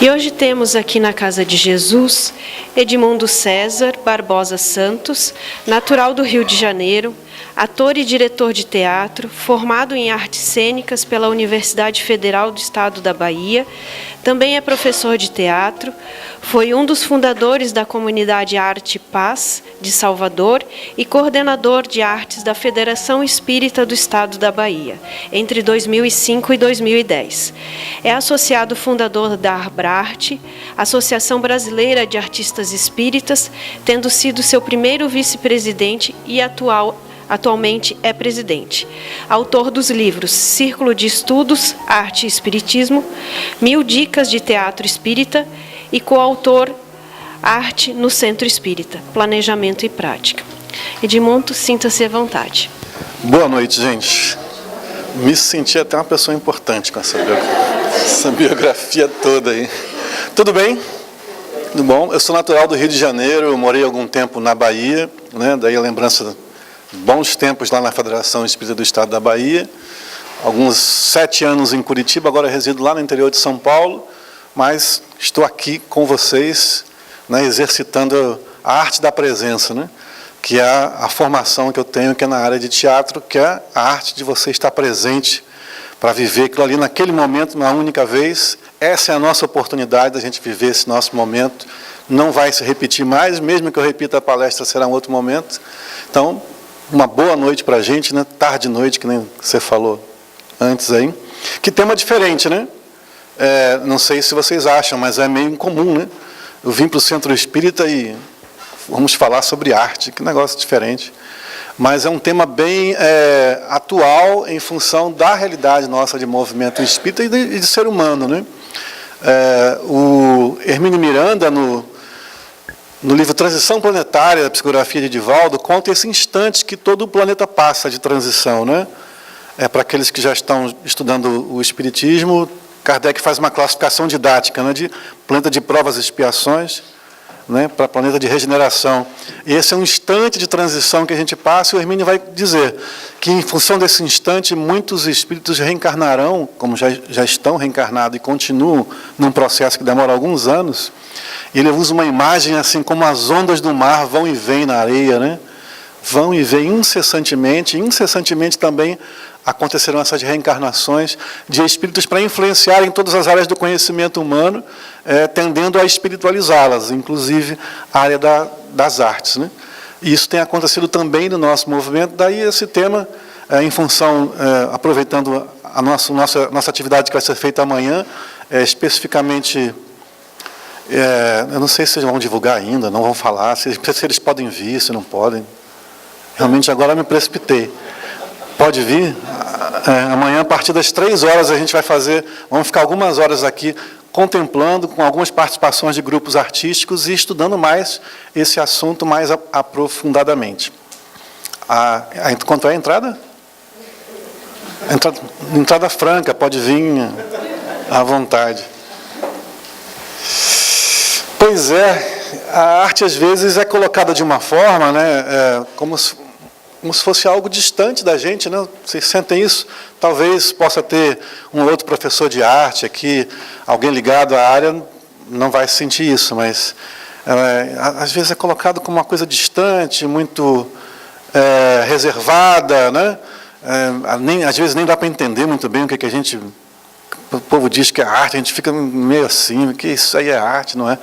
E hoje temos aqui na Casa de Jesus Edmundo César Barbosa Santos, natural do Rio de Janeiro, ator e diretor de teatro, formado em artes cênicas pela Universidade Federal do Estado da Bahia, também é professor de teatro, foi um dos fundadores da comunidade Arte e Paz de Salvador e coordenador de artes da Federação Espírita do Estado da Bahia, entre 2005 e 2010. É associado fundador da Arbrarte, Associação Brasileira de Artistas Espíritas, tendo sido seu primeiro vice-presidente e atualmente é presidente. Autor dos livros Círculo de Estudos, Arte e Espiritismo, 1000 Dicas de Teatro Espírita e coautor Arte no Centro Espírita, Planejamento e Prática. Edmundo, sinta-se à vontade. Boa noite, gente. Me senti até uma pessoa importante com essa biografia toda aí. Tudo bem? Tudo bom? Eu sou natural do Rio de Janeiro, eu morei algum tempo na Bahia, né? Daí a lembrança de bons tempos lá na Federação Espírita do Estado da Bahia. Alguns 7 anos em Curitiba, agora resido lá no interior de São Paulo, mas estou aqui com vocês, né, exercitando a arte da presença, né? Que é a formação que eu tenho, que é na área de teatro, que é a arte de você estar presente para viver aquilo ali naquele momento, uma única vez. Essa é a nossa oportunidade da gente viver esse nosso momento. Não vai se repetir mais, mesmo que eu repita a palestra, será um outro momento. Então, uma boa noite para a gente, né? Tarde e noite, que nem você falou antes aí. Que tema diferente, né? Não sei se vocês acham, mas é meio incomum, né? Eu vim para o Centro Espírita e vamos falar sobre arte, que negócio diferente. Mas é um tema bem atual em função da realidade nossa de movimento espírita e de ser humano, né? O Hermínio Miranda, no livro Transição Planetária, da psicografia de Divaldo, conta esse instante que todo o planeta passa de transição, né? Para aqueles que já estão estudando o Espiritismo, Kardec faz uma classificação didática, né, de planeta de provas e expiações, né, para planeta de regeneração. E esse é um instante de transição que a gente passa, e o Hermínio vai dizer que, em função desse instante, muitos espíritos reencarnarão, como já estão reencarnados e continuam num processo que demora alguns anos. E ele usa uma imagem assim como as ondas do mar vão e vêm na areia, né? Vão e vêm incessantemente, também acontecerão essas reencarnações de espíritos para influenciarem todas as áreas do conhecimento humano, tendendo a espiritualizá-las, inclusive a área das artes, né? E isso tem acontecido também no nosso movimento, daí esse tema, em função, aproveitando a nossa atividade que vai ser feita amanhã, especificamente, eu não sei se vocês vão divulgar ainda, não vão falar, se eles podem vir, se não podem. Realmente agora me precipitei. Pode vir? Amanhã, a partir das 3 horas, a gente vamos ficar algumas horas aqui contemplando, com algumas participações de grupos artísticos e estudando mais esse assunto mais aprofundadamente. Quanto é a entrada? Entrada franca, pode vir à vontade. Pois a arte às vezes é colocada de uma forma, né, como se fosse algo distante da gente, né? Vocês sentem isso? Talvez possa ter um outro professor de arte aqui, alguém ligado à área, não vai sentir isso, mas às vezes é colocado como uma coisa distante, muito reservada, né? Às vezes nem dá para entender muito bem o que a gente... O povo diz que é arte, a gente fica meio assim, que isso aí é arte, não é?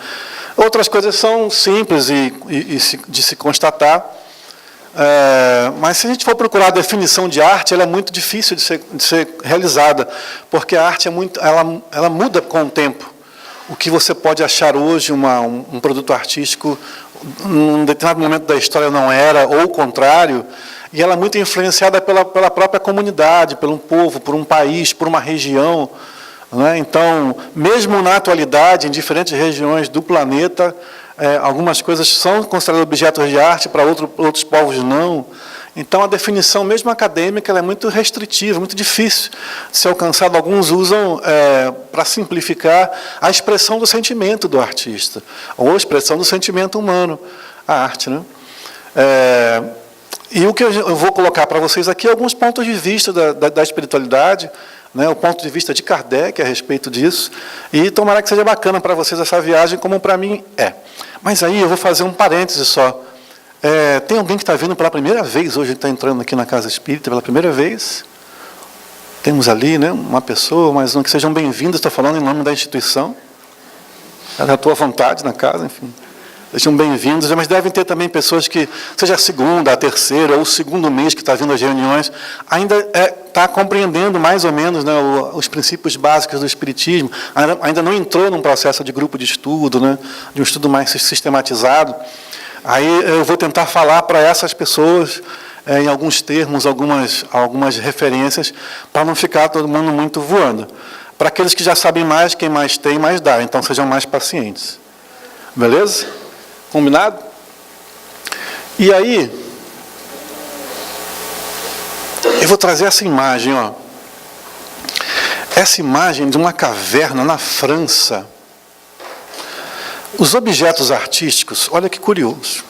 Outras coisas são simples de se constatar, mas se a gente for procurar a definição de arte, ela é muito difícil de ser realizada, porque a arte ela muda com o tempo. O que você pode achar hoje um produto artístico, num determinado momento da história não era, ou o contrário, e ela é muito influenciada pela própria comunidade, pelo povo, por um país, por uma região, né? Então, mesmo na atualidade, em diferentes regiões do planeta, algumas coisas são consideradas objetos de arte, para outros povos não. Então, a definição, mesmo acadêmica, ela é muito restritiva, muito difícil de ser alcançada. Alguns usam, para simplificar, a expressão do sentimento do artista, ou a expressão do sentimento humano, a arte, né? E o que eu vou colocar para vocês aqui é alguns pontos de vista da espiritualidade, né, o ponto de vista de Kardec a respeito disso, e tomara que seja bacana para vocês essa viagem, como para mim é. Mas aí eu vou fazer um parêntese só. Tem alguém que está vindo pela primeira vez hoje, está entrando aqui na Casa Espírita pela primeira vez? Temos ali, né, uma pessoa, mas não que sejam bem-vindos, estou falando em nome da instituição. É da tua vontade na casa, enfim. Sejam bem-vindos, mas devem ter também pessoas que, seja a segunda, a terceira, ou o segundo mês que está vindo às reuniões, ainda está compreendendo mais ou menos, né, os princípios básicos do Espiritismo, ainda não entrou num processo de grupo de estudo, né, de um estudo mais sistematizado. Aí eu vou tentar falar para essas pessoas, em alguns termos, algumas referências, para não ficar todo mundo muito voando. Para aqueles que já sabem mais, quem mais tem, mais dá, então sejam mais pacientes. Beleza? Combinado? E aí, eu vou trazer essa imagem, ó. Essa imagem de uma caverna na França. Os objetos artísticos, olha que curioso.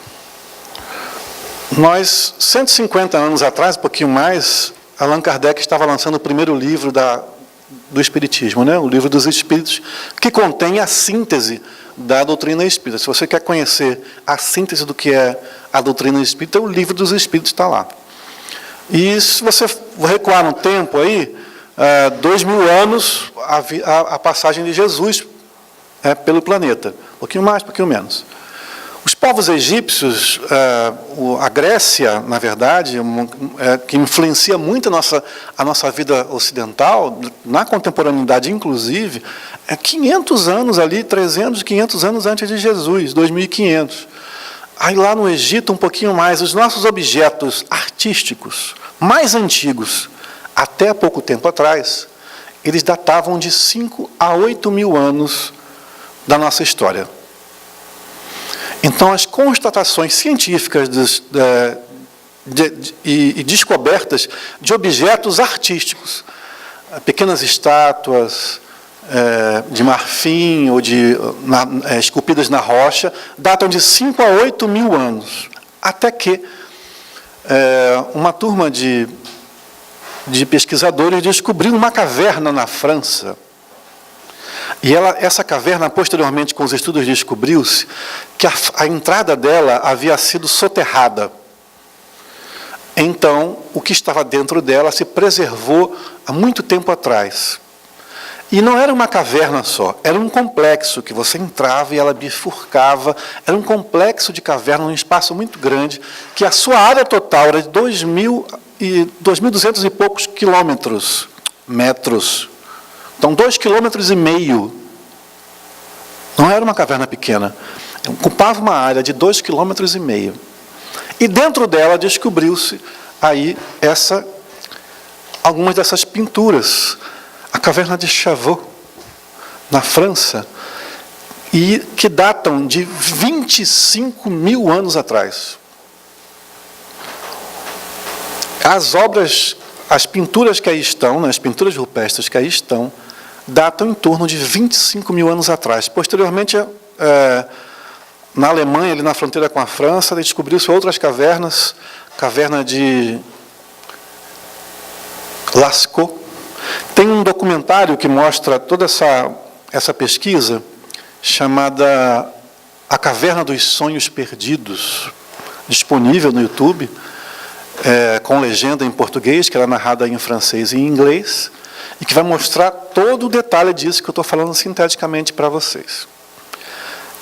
Nós, 150 anos atrás, um pouquinho mais, Allan Kardec estava lançando o primeiro livro do Espiritismo, né? O Livro dos Espíritos, que contém a síntese da doutrina espírita. Se você quer conhecer a síntese do que é a doutrina espírita, o Livro dos Espíritos está lá. E se você recuar no tempo aí, 2000 anos a passagem de Jesus pelo planeta. Um pouquinho mais, um pouquinho menos. Os povos egípcios, a Grécia, na verdade, que influencia muito a nossa vida ocidental, na contemporaneidade inclusive, 500 anos ali, 300, 500 anos antes de Jesus, 2500. Aí lá no Egito, um pouquinho mais, os nossos objetos artísticos mais antigos, até há pouco tempo atrás, eles datavam de 5 a 8 mil anos da nossa história. Então, as constatações científicas e descobertas de objetos artísticos, pequenas estátuas de marfim ou esculpidas na rocha, datam de 5 a 8 mil anos, até que uma turma de pesquisadores descobriu uma caverna na França. E essa caverna, posteriormente, com os estudos, descobriu-se que a entrada dela havia sido soterrada. Então, o que estava dentro dela se preservou há muito tempo atrás. E não era uma caverna só, era um complexo que você entrava e ela bifurcava. Era um complexo de caverna, um espaço muito grande, que a sua área total era de 2.200 e poucos metros. Então, 2,5 km. Não era uma caverna pequena. Ocupava uma área de 2,5 km. E dentro dela descobriu-se aí algumas dessas pinturas. A caverna de Chavot, na França, e que datam de 25 mil anos atrás. As pinturas que aí estão, né, as pinturas rupestres que aí estão, datam em torno de 25 mil anos atrás. Posteriormente, na Alemanha, ali na fronteira com a França, descobriu-se outras cavernas, caverna de Lascaux. Tem um documentário que mostra toda essa pesquisa, chamada A Caverna dos Sonhos Perdidos, disponível no YouTube, com legenda em português, que era narrada em francês e em inglês, e que vai mostrar todo o detalhe disso que eu estou falando sinteticamente para vocês.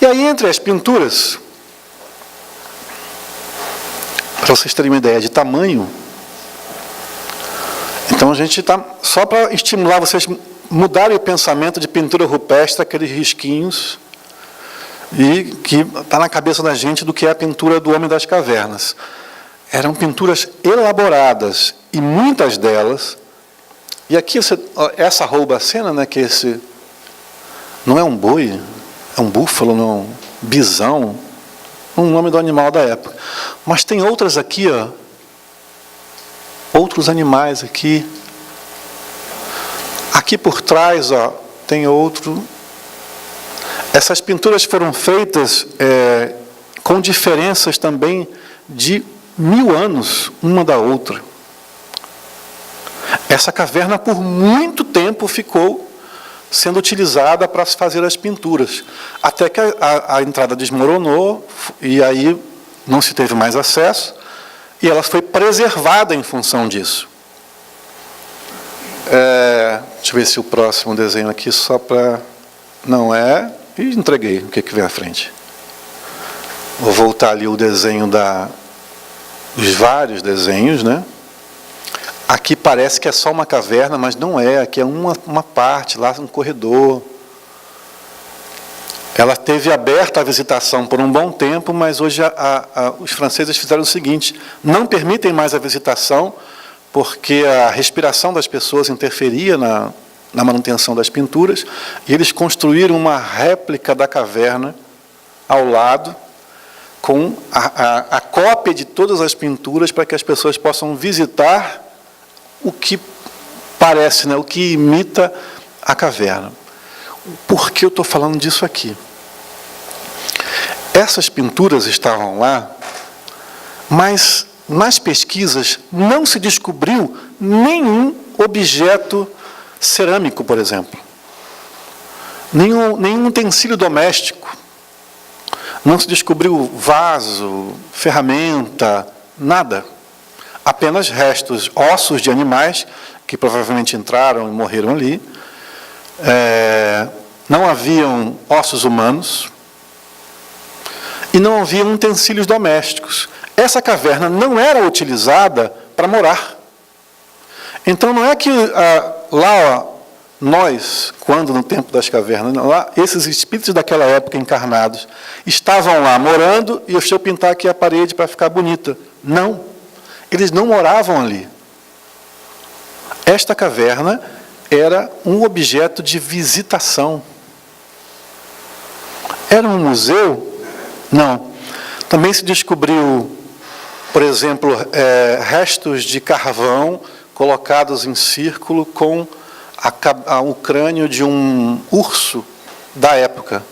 E aí, entre as pinturas, para vocês terem uma ideia de tamanho, então a gente está, só para estimular vocês mudarem o pensamento de pintura rupestre, aqueles risquinhos, e que está na cabeça da gente do que é a pintura do Homem das Cavernas. Eram pinturas elaboradas, e muitas delas. E aqui essa rouba-cena, né, que esse não é um boi, é um búfalo, não, um bisão, um nome do animal da época. Mas tem outras aqui, ó, outros animais aqui. Aqui por trás, ó, tem outro. Essas pinturas foram feitas com diferenças também de 1000 anos, uma da outra. Essa caverna, por muito tempo, ficou sendo utilizada para se fazer as pinturas, até que a entrada desmoronou, e aí não se teve mais acesso, e ela foi preservada em função disso. Deixa eu ver se o próximo desenho aqui, só para... Não é... E entreguei o que vem à frente. Vou voltar ali o desenho dos vários desenhos, né? Aqui parece que é só uma caverna, mas não é. Aqui é uma parte, lá um corredor. Ela teve aberta a visitação por um bom tempo, mas hoje os franceses fizeram o seguinte: não permitem mais a visitação, porque a respiração das pessoas interferia na manutenção das pinturas, e eles construíram uma réplica da caverna ao lado, com a cópia de todas as pinturas, para que as pessoas possam visitar o que parece, né, o que imita a caverna. Por que eu estou falando disso aqui? Essas pinturas estavam lá, mas nas pesquisas não se descobriu nenhum objeto cerâmico, por exemplo. Nenhum utensílio doméstico. Não se descobriu vaso, ferramenta, nada. Apenas restos, ossos de animais, que provavelmente entraram e morreram ali. Não haviam ossos humanos. E não haviam utensílios domésticos. Essa caverna não era utilizada para morar. Então, não é que lá, nós, quando no tempo das cavernas, lá, esses espíritos daquela época encarnados, estavam lá morando, e deixa eu pintar aqui a parede para ficar bonita. Não. Eles não moravam ali. Esta caverna era um objeto de visitação. Era um museu? Não. Também se descobriu, por exemplo, restos de carvão colocados em círculo com o crânio de um urso da época,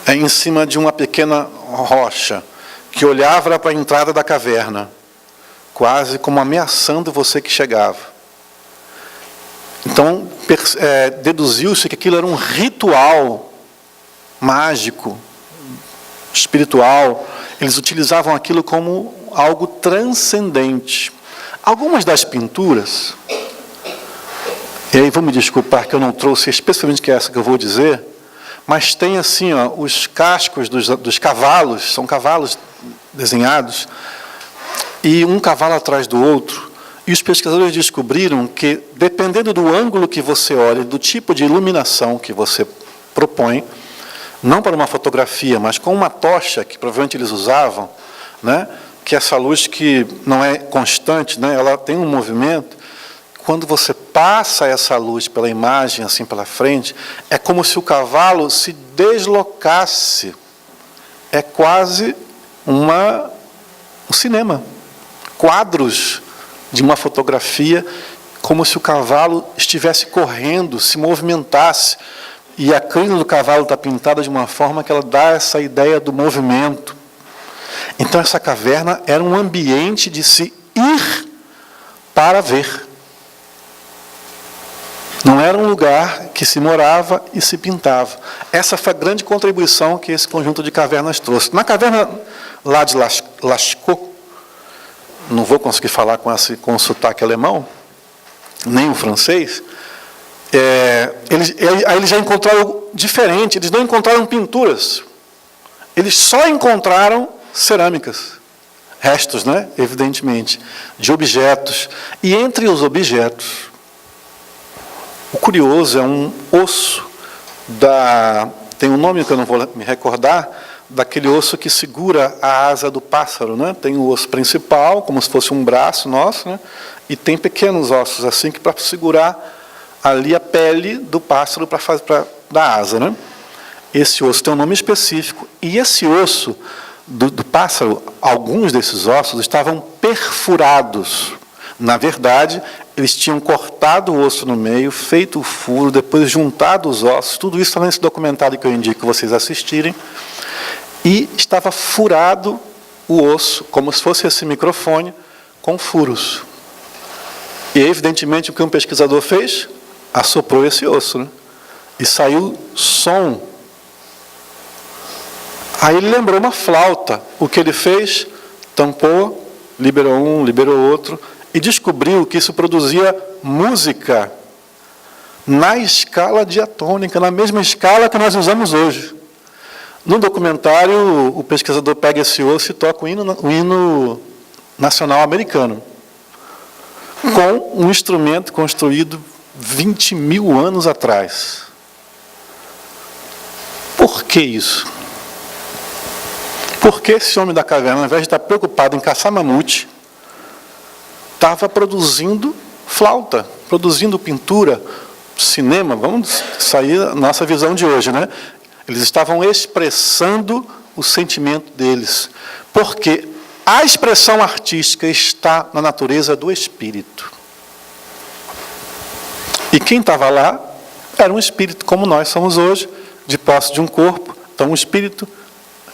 em cima de uma pequena rocha, que olhava para a entrada da caverna, quase como ameaçando você que chegava. Então, deduziu-se que aquilo era um ritual mágico, espiritual. Eles utilizavam aquilo como algo transcendente. Algumas das pinturas, e aí vou me desculpar que eu não trouxe especificamente que é essa que eu vou dizer, mas tem assim, os cascos dos cavalos, são cavalos desenhados, e um cavalo atrás do outro, e os pesquisadores descobriram que, dependendo do ângulo que você olha, do tipo de iluminação que você propõe, não para uma fotografia, mas com uma tocha, que provavelmente eles usavam, né, que essa luz que não é constante, né, ela tem um movimento. Quando você passa essa luz pela imagem, assim pela frente, é como se o cavalo se deslocasse. É quase um cinema. Quadros de uma fotografia, como se o cavalo estivesse correndo, se movimentasse. E a crina do cavalo está pintada de uma forma que ela dá essa ideia do movimento. Então, essa caverna era um ambiente de se ir para ver. Não era um lugar que se morava e se pintava. Essa foi a grande contribuição que esse conjunto de cavernas trouxe. Na caverna lá de Lascaux, não vou conseguir falar com o sotaque alemão, nem o francês, eles já encontraram diferente, eles não encontraram pinturas. Eles só encontraram cerâmicas, restos, né, evidentemente, de objetos. E entre os objetos, o curioso é um osso, tem um nome que eu não vou me recordar, daquele osso que segura a asa do pássaro, né? Tem o osso principal, como se fosse um braço nosso, né? E tem pequenos ossos assim que para segurar ali a pele do pássaro da asa, né? Esse osso tem um nome específico, e esse osso do pássaro, alguns desses ossos estavam perfurados. Na verdade, eles tinham cortado o osso no meio, feito o furo, depois juntado os ossos. Tudo isso está nesse documentário que eu indico vocês assistirem. E estava furado o osso, como se fosse esse microfone, com furos. E, evidentemente, o que um pesquisador fez? Assoprou esse osso, né? E saiu som. Aí ele lembrou uma flauta. O que ele fez? Tampou, liberou um, liberou outro, e descobriu que isso produzia música na escala diatônica, na mesma escala que nós usamos hoje. No documentário, o pesquisador pega esse osso e toca o hino nacional americano, com um instrumento construído 20 mil anos atrás. Por que isso? Porque esse homem da caverna, ao invés de estar preocupado em caçar mamute, estava produzindo flauta, produzindo pintura, cinema. Vamos sair da nossa visão de hoje, né? Eles estavam expressando o sentimento deles, porque a expressão artística está na natureza do espírito. E quem estava lá era um espírito, como nós somos hoje, de posse de um corpo. Então, um espírito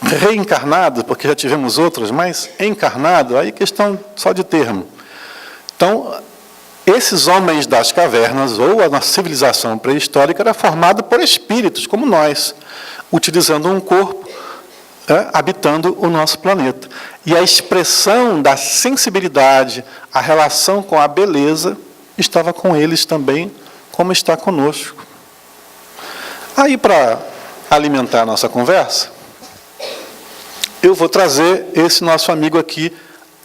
reencarnado, porque já tivemos outros, mas encarnado, aí questão só de termo. Então, esses homens das cavernas, ou a nossa civilização pré-histórica, era formada por espíritos, como nós, utilizando um corpo, habitando o nosso planeta. E a expressão da sensibilidade, a relação com a beleza, estava com eles também, como está conosco. Aí, para alimentar a nossa conversa, eu vou trazer esse nosso amigo aqui,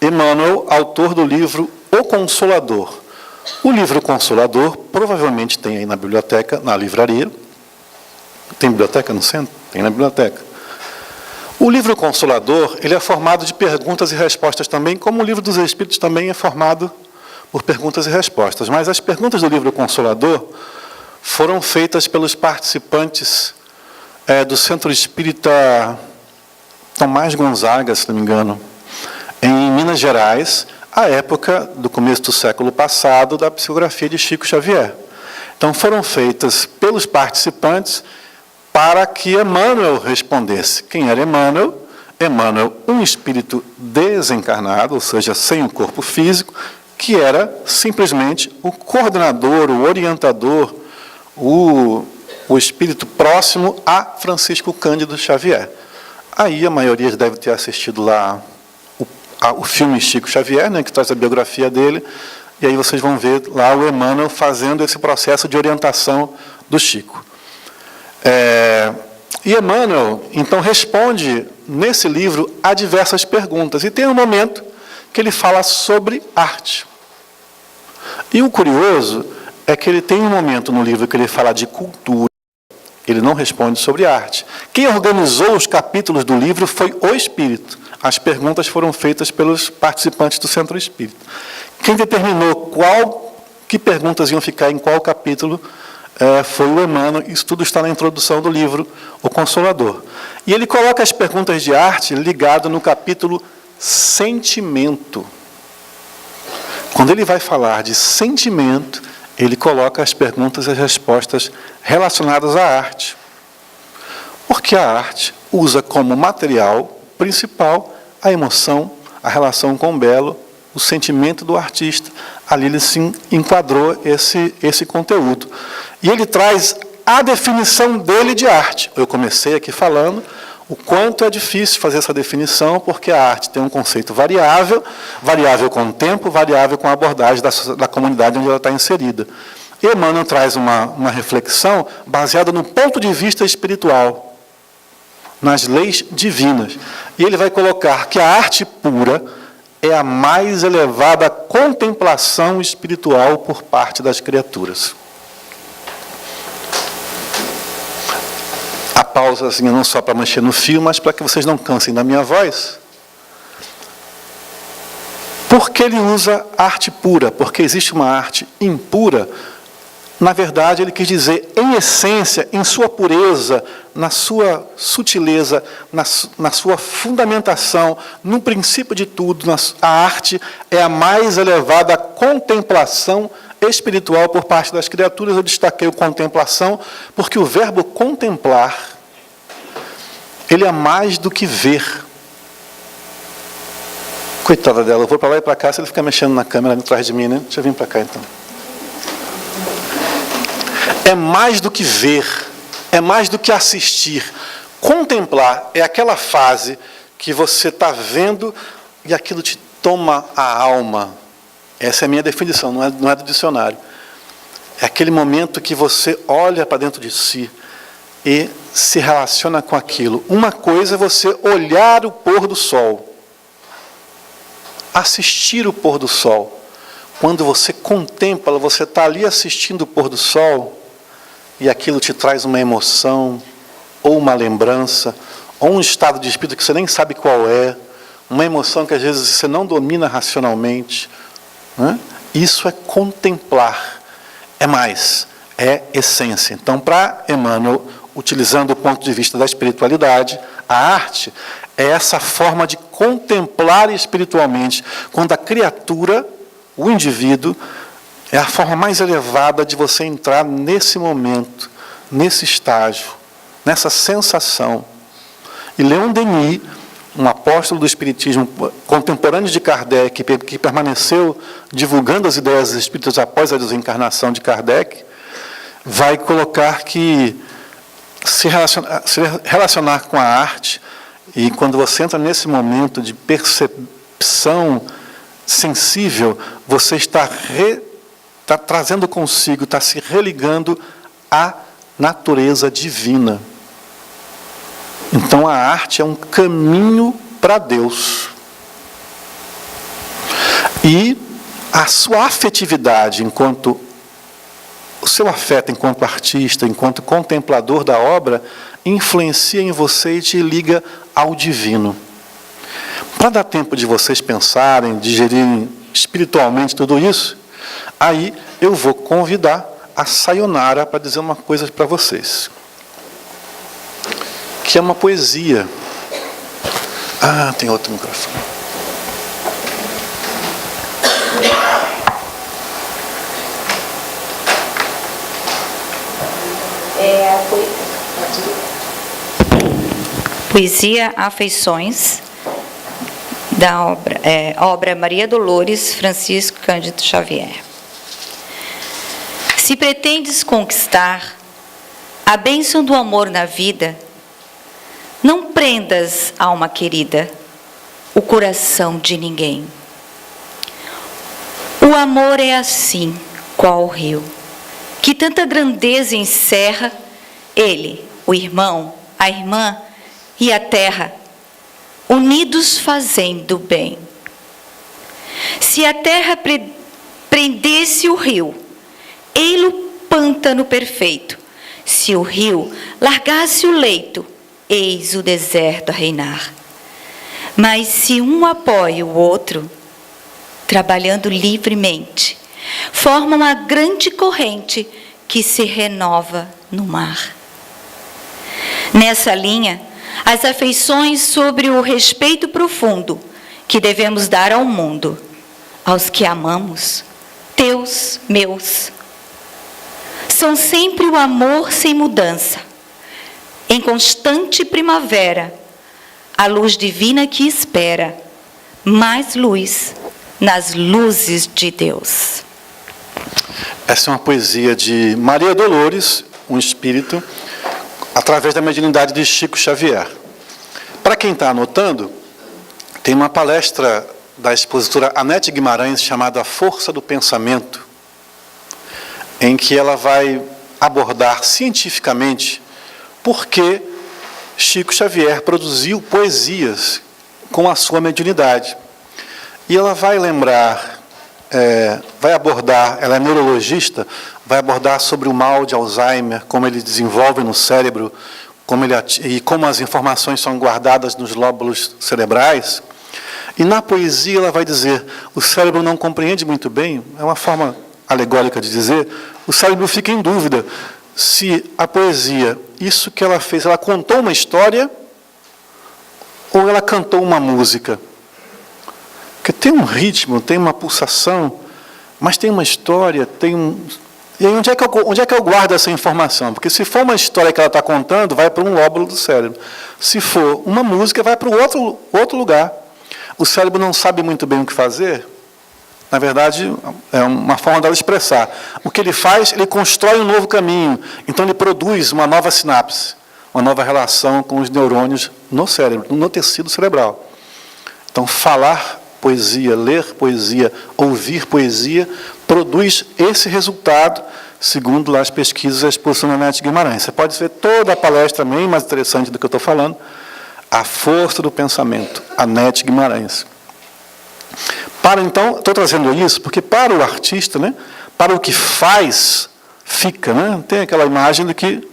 Emmanuel, autor do livro O Consolador. O livro Consolador provavelmente tem aí na biblioteca, na livraria. Tem biblioteca no centro? Tem na biblioteca. O livro Consolador, ele é formado de perguntas e respostas também, como o livro dos Espíritos também é formado por perguntas e respostas. Mas as perguntas do livro Consolador foram feitas pelos participantes do Centro Espírita Tomás Gonzaga, se não me engano, em Minas Gerais, à época do começo do século passado, da psicografia de Chico Xavier. Então, foram feitas pelos participantes para que Emmanuel respondesse. Quem era Emmanuel? Emmanuel, um espírito desencarnado, ou seja, sem um corpo físico, que era simplesmente o coordenador, o orientador, o espírito próximo a Francisco Cândido Xavier. Aí a maioria deve ter assistido lá o filme Chico Xavier, né, que traz a biografia dele, e aí vocês vão ver lá o Emmanuel fazendo esse processo de orientação do Chico. E Emmanuel, então, responde nesse livro a diversas perguntas, e tem um momento que ele fala sobre arte. E o curioso é que ele tem um momento no livro que ele fala de cultura. Ele não responde sobre arte. Quem organizou os capítulos do livro foi o Espírito. As perguntas foram feitas pelos participantes do Centro Espírita. Quem determinou que perguntas iam ficar em qual capítulo foi o Emmanuel. Isso tudo está na introdução do livro O Consolador. E ele coloca as perguntas de arte ligado no capítulo Sentimento. Quando ele vai falar de sentimento, ele coloca as perguntas e as respostas relacionadas à arte. Porque a arte usa como material principal a emoção, a relação com o belo, o sentimento do artista. Ali ele se enquadrou esse conteúdo. E ele traz a definição dele de arte. Eu comecei aqui falando o quanto é difícil fazer essa definição, porque a arte tem um conceito variável, variável com o tempo, variável com a abordagem da comunidade onde ela está inserida. E Emmanuel traz uma reflexão baseada no ponto de vista espiritual, nas leis divinas. E ele vai colocar que a arte pura é a mais elevada contemplação espiritual por parte das criaturas. A pausa, assim, não só para mexer no fio, mas para que vocês não cansem da minha voz. Por que ele usa arte pura? Porque existe uma arte impura. Na verdade, ele quis dizer, em essência, em sua pureza, na sua sutileza, na sua fundamentação, no princípio de tudo, a arte é a mais elevada contemplação espiritual por parte das criaturas. Eu destaquei o contemplação, porque o verbo contemplar, ele é mais do que ver. Coitada dela, eu vou para lá e para cá, se ele ficar mexendo na câmera atrás de mim, né? Deixa eu vir para cá então. É mais do que ver, é mais do que assistir. Contemplar é aquela fase que você está vendo e aquilo te toma a alma. Essa é a minha definição, não é do dicionário. É aquele momento que você olha para dentro de si e se relaciona com aquilo. Uma coisa é você olhar o pôr do sol, assistir o pôr do sol. Quando você contempla, você está ali assistindo o pôr do sol e aquilo te traz uma emoção, ou uma lembrança, ou um estado de espírito que você nem sabe qual é, uma emoção que às vezes você não domina racionalmente. Né? Isso é contemplar. É mais, é essência. Então, para Emmanuel, utilizando o ponto de vista da espiritualidade, a arte é essa forma de contemplar espiritualmente, quando a criatura, o indivíduo, é a forma mais elevada de você entrar nesse momento, nesse estágio, nessa sensação. E Leon Denis, um apóstolo do Espiritismo contemporâneo de Kardec, que permaneceu divulgando as ideias espíritas após a desencarnação de Kardec, vai colocar que se relacionar com a arte, e quando você entra nesse momento de percepção sensível, você está trazendo consigo, está se religando à natureza divina. Então a arte é um caminho para Deus. E a sua afetividade enquanto o seu afeto enquanto artista, enquanto contemplador da obra, influencia em você e te liga ao divino. Para dar tempo de vocês pensarem, digerirem espiritualmente tudo isso, aí eu vou convidar a Sayonara para dizer uma coisa para vocês, que é uma poesia. Ah, tem outro microfone. Poesia Afeições, da obra Maria Dolores Francisco Cândido Xavier. Se pretendes conquistar a bênção do amor na vida, não prendas, alma querida, o coração de ninguém. O amor é assim, qual o rio, que tanta grandeza encerra, ele, o irmão, a irmã e a terra, unidos fazendo bem. Se a terra prendesse o rio, ei-lo pântano perfeito. Se o rio largasse o leito, eis o deserto a reinar. Mas se um apoia o outro, trabalhando livremente, forma uma grande corrente que se renova no mar. Nessa linha, as afeições sobre o respeito profundo que devemos dar ao mundo, aos que amamos, teus, meus, são sempre o amor sem mudança, em constante primavera, a luz divina que espera, mais luz nas luzes de Deus. Essa é uma poesia de Maria Dolores, um espírito, através da mediunidade de Chico Xavier. Para quem está anotando, tem uma palestra da expositora Anete Guimarães chamada A Força do Pensamento, em que ela vai abordar cientificamente por que Chico Xavier produziu poesias com a sua mediunidade. E ela vai lembrar, vai abordar, ela é neurologista, vai abordar sobre o mal de Alzheimer, como ele desenvolve no cérebro, e como as informações são guardadas nos lóbulos cerebrais. E na poesia ela vai dizer, o cérebro não compreende muito bem, é uma forma alegórica de dizer, o cérebro fica em dúvida se a poesia, isso que ela fez, ela contou uma história ou ela cantou uma música. Porque tem um ritmo, tem uma pulsação, mas tem uma história, tem um... E aí onde é que eu guardo essa informação? Porque se for uma história que ela está contando, vai para um lóbulo do cérebro. Se for uma música, vai para outro lugar. o cérebro não sabe muito bem o que fazer, na verdade, é uma forma dela expressar. O que ele faz, ele constrói um novo caminho. Então, ele produz uma nova sinapse, uma nova relação com os neurônios no cérebro, no tecido cerebral. Então, falar poesia, ler poesia, ouvir poesia, produz esse resultado, segundo lá as pesquisas da exposição da Nete Guimarães. Você pode ver toda a palestra bem mais interessante do que eu estou falando, A Força do Pensamento, a Nete Guimarães. Então, estou trazendo isso porque para o artista, né, para o que faz, fica. Né, tem aquela imagem de que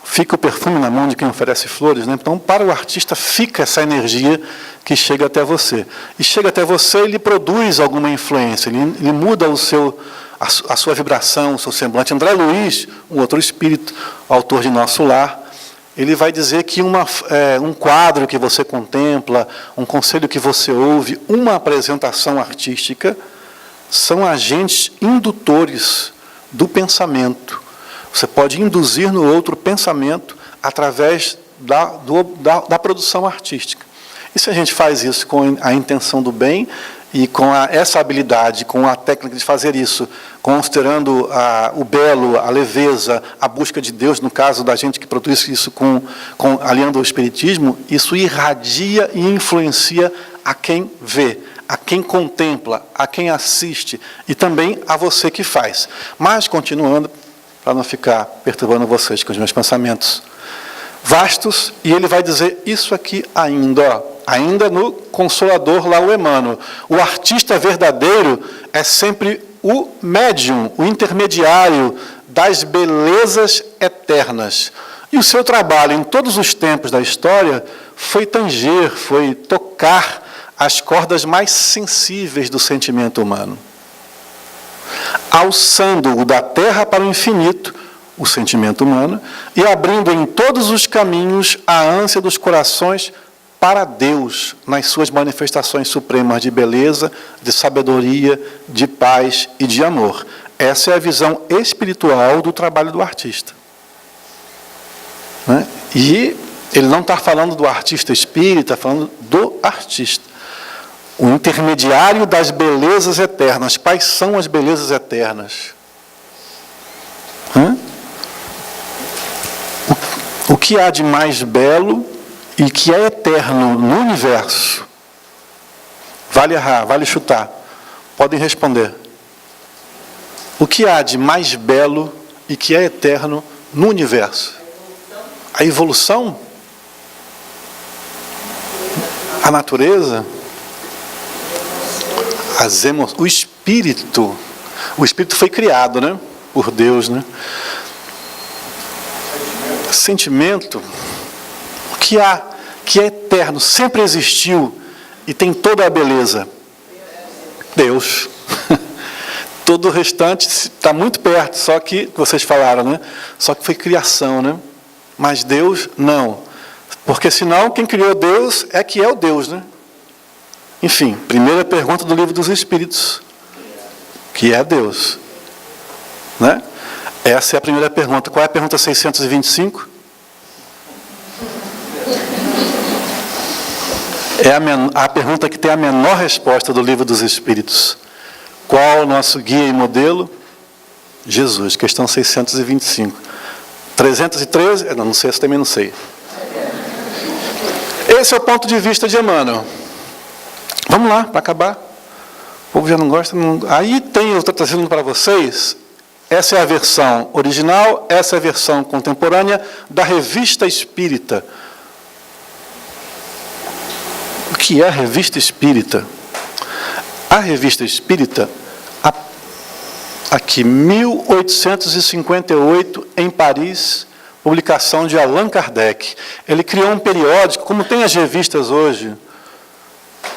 fica o perfume na mão de quem oferece flores. Né, então, para o artista, fica essa energia que chega até você. E chega até você, ele produz alguma influência, ele muda a sua vibração, o seu semblante. André Luiz, um outro espírito, autor de Nosso Lar, ele vai dizer que um quadro que você contempla, um conselho que você ouve, uma apresentação artística, são agentes indutores do pensamento. Você pode induzir no outro pensamento através da produção artística. E se a gente faz isso com a intenção do bem e com essa habilidade, com a técnica de fazer isso, considerando o belo, a leveza, a busca de Deus, no caso da gente que produz isso aliando ao espiritismo, isso irradia e influencia a quem vê, a quem contempla, a quem assiste e também a você que faz. Mas, continuando, para não ficar perturbando vocês com os meus pensamentos vastos, e ele vai dizer isso aqui ainda no Consolador, lá o Emmanuel. O artista verdadeiro é sempre o médium, o intermediário das belezas eternas. E o seu trabalho em todos os tempos da história foi tanger, foi tocar as cordas mais sensíveis do sentimento humano, alçando-o da terra para o infinito, o sentimento humano, e abrindo em todos os caminhos a ânsia dos corações para Deus, nas suas manifestações supremas de beleza, de sabedoria, de paz e de amor. Essa é a visão espiritual do trabalho do artista. Né? E ele não está falando do artista espírita, está falando do artista. O intermediário das belezas eternas. Quais são as belezas eternas? O que há de mais belo e que é eterno no universo? Vale errar, vale chutar. Podem responder. O que há de mais belo e que é eterno no universo? A evolução? A natureza? O espírito. O espírito foi criado, né? Por Deus, né? Sentimento, o que há, que é eterno, sempre existiu e tem toda a beleza? Deus. Todo o restante está muito perto, só que vocês falaram, né? Só que foi criação, né? Mas Deus, não. Porque senão, quem criou Deus é que é o Deus, né? Enfim, primeira pergunta do Livro dos Espíritos. Que é Deus? Né? Essa é a primeira pergunta. Qual é a pergunta 625? É a pergunta que tem a menor resposta do Livro dos Espíritos. Qual o nosso guia e modelo? Jesus, questão 625. 313? Não sei, essa também não sei. Esse é o ponto de vista de Emmanuel. Vamos lá, para acabar. O povo já não gosta. Não... Aí tem, eu estou trazendo para vocês, essa é a versão original, essa é a versão contemporânea da Revista Espírita. O que é a Revista Espírita? A Revista Espírita, aqui, 1858, em Paris, publicação de Allan Kardec. Ele criou um periódico, como tem as revistas hoje,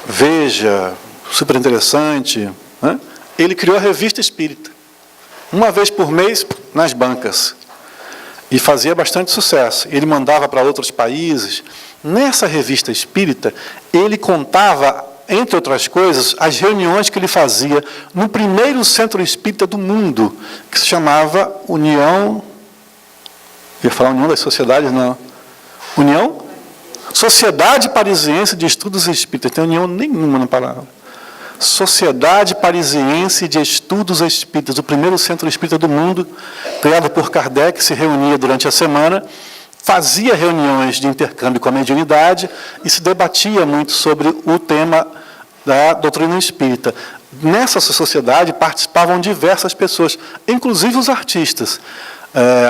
Veja, super interessante, né? Ele criou a Revista Espírita, uma vez por mês, nas bancas, e fazia bastante sucesso. Ele mandava para outros países. Nessa Revista Espírita, ele contava, entre outras coisas, as reuniões que ele fazia no primeiro centro espírita do mundo, que se chamava União... Eu ia falar União das Sociedades, não. União? Sociedade Parisiense de Estudos Espíritas, não tem união nenhuma na palavra. Sociedade Parisiense de Estudos Espíritas, o primeiro centro espírita do mundo, criado por Kardec, se reunia durante a semana, fazia reuniões de intercâmbio com a mediunidade e se debatia muito sobre o tema da doutrina espírita. Nessa sociedade participavam diversas pessoas, inclusive os artistas.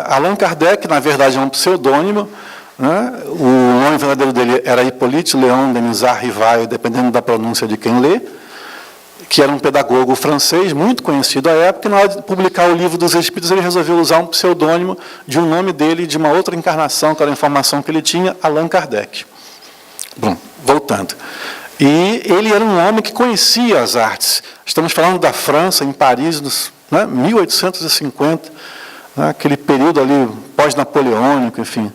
Allan Kardec, na verdade, é um pseudônimo, né? O nome verdadeiro dele era Hippolyte Léon Denisard Rivail, dependendo da pronúncia de quem lê, que era um pedagogo francês, muito conhecido à época, e na hora de publicar o Livro dos Espíritos, ele resolveu usar um pseudônimo de um nome dele, de uma outra encarnação, que era a informação que ele tinha, Allan Kardec. Bom, voltando. E ele era um homem que conhecia as artes. Estamos falando da França, em Paris, nos 1850, né, aquele período ali pós-napoleônico, enfim.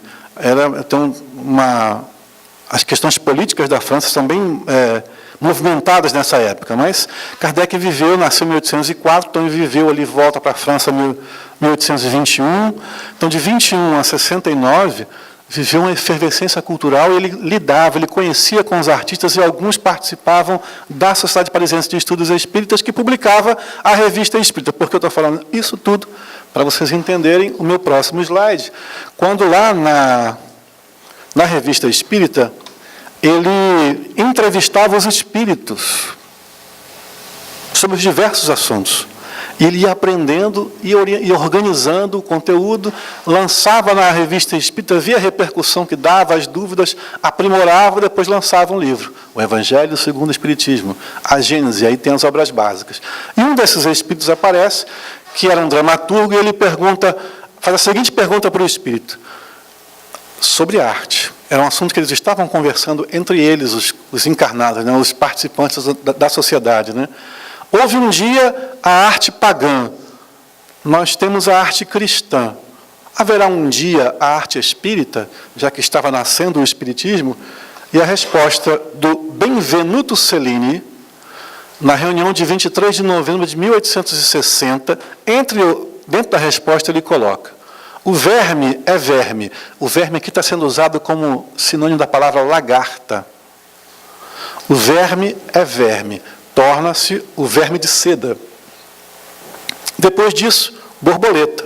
As questões políticas da França são bem movimentadas nessa época, mas Kardec nasceu em 1804, então ele viveu ali, volta para a França em 1821, então de 21 a 69, viveu uma efervescência cultural, ele ele conhecia com os artistas e alguns participavam da Sociedade Parisiense de Estudos Espíritas, que publicava a Revista Espírita. Por que eu estou falando isso tudo? Para vocês entenderem o meu próximo slide. Quando lá na Revista Espírita, ele entrevistava os espíritos sobre os diversos assuntos. E ele ia aprendendo e organizando o conteúdo, lançava na Revista Espírita, via a repercussão que dava, as dúvidas, aprimorava, depois lançava um livro. O Evangelho segundo o Espiritismo, a Gênese, aí tem as obras básicas. E um desses espíritos aparece, que era um dramaturgo, e ele faz a seguinte pergunta para o espírito, sobre arte. Era um assunto que eles estavam conversando entre eles, os encarnados, né, os participantes da sociedade, né? Houve um dia a arte pagã, nós temos a arte cristã. Haverá um dia a arte espírita, já que estava nascendo o espiritismo? E a resposta do Benvenuto Cellini, na reunião de 23 de novembro de 1860, dentro da resposta ele coloca: o verme é verme. O verme aqui está sendo usado como sinônimo da palavra lagarta. O verme é verme. Torna-se o verme de seda. Depois disso, borboleta.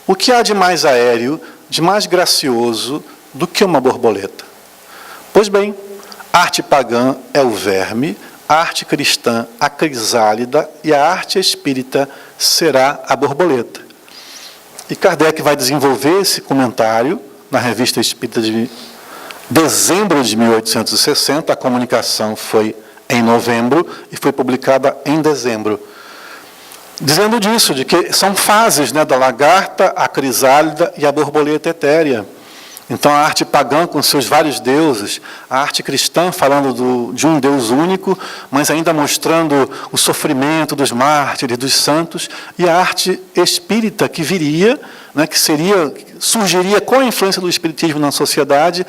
O que há de mais aéreo, de mais gracioso do que uma borboleta? Pois bem, a arte pagã é o verme, a arte cristã a crisálida e a arte espírita será a borboleta. E Kardec vai desenvolver esse comentário na Revista Espírita de dezembro de 1860, a comunicação foi em novembro e foi publicada em dezembro, dizendo disso, de que são fases, né, da lagarta, a crisálida e a borboleta etérea. Então a arte pagã com seus vários deuses, a arte cristã falando de um Deus único, mas ainda mostrando o sofrimento dos mártires, dos santos, e a arte espírita que viria, né, que surgiria com a influência do espiritismo na sociedade,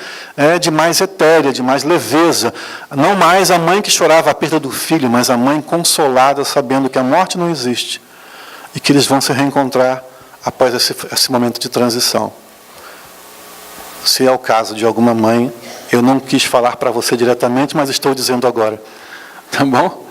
de mais etérea, de mais leveza. Não mais a mãe que chorava a perda do filho, mas a mãe consolada, sabendo que a morte não existe e que eles vão se reencontrar após esse momento de transição. Se é o caso de alguma mãe, eu não quis falar para você diretamente, mas estou dizendo agora. Tá bom?